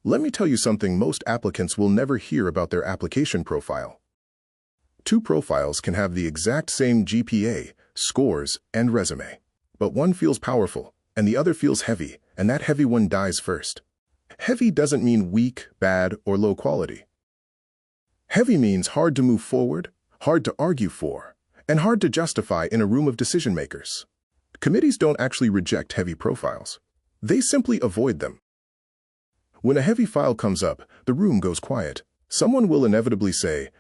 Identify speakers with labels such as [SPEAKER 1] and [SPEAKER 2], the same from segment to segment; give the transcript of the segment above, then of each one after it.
[SPEAKER 1] Let me tell you something most applicants will never hear about their application profile. Two profiles can have the exact same GPA, scores, and resume. But one feels powerful, and the other feels heavy, and that heavy one dies first. Heavy doesn't mean weak, bad, or low quality. Heavy means hard to move forward, hard to argue for, and hard to justify in a room of decision makers. Committees don't actually reject heavy profiles. They simply avoid them. When a heavy file comes up, the room goes quiet. Someone will inevitably say,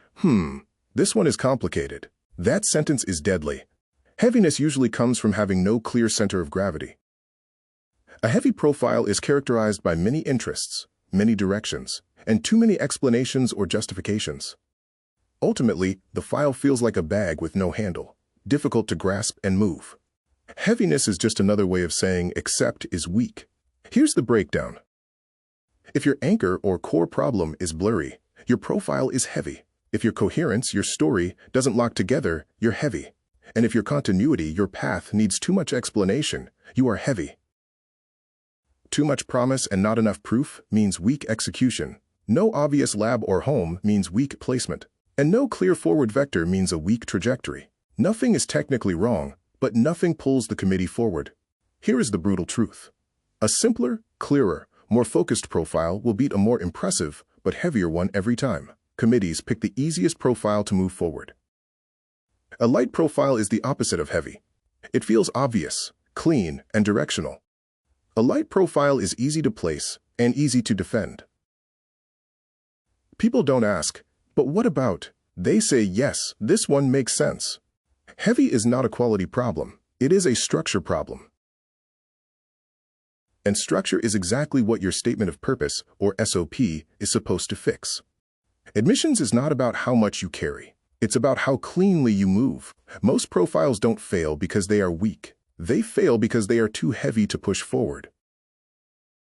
[SPEAKER 1] this one is complicated. That sentence is deadly. Heaviness usually comes from having no clear center of gravity. A heavy profile is characterized by many interests, many directions, and too many explanations or justifications. Ultimately, the file feels like a bag with no handle, difficult to grasp and move. Heaviness is just another way of saying accept is weak. Here's the breakdown. If your anchor or core problem is blurry, your profile is heavy. If your coherence, your story, doesn't lock together, you're heavy. And if your continuity, your path, needs too much explanation, you are heavy. Too much promise and not enough proof means weak execution. No obvious lab or home means weak placement. And no clear forward vector means a weak trajectory. Nothing is technically wrong, but nothing pulls the committee forward. Here is the brutal truth. A simpler, clearer, more focused profile will beat a more impressive but heavier one every time. Committees pick the easiest profile to move forward. A light profile is the opposite of heavy. It feels obvious, clean, and directional. A light profile is easy to place and easy to defend. People don't ask, but what about? They say, yes, this one makes sense. Heavy is not a quality problem. It is a structure problem. And structure is exactly what your statement of purpose, or SOP, is supposed to fix. Admissions is not about how much you carry. It's about how cleanly you move. Most profiles don't fail because they are weak. They fail because they are too heavy to push forward.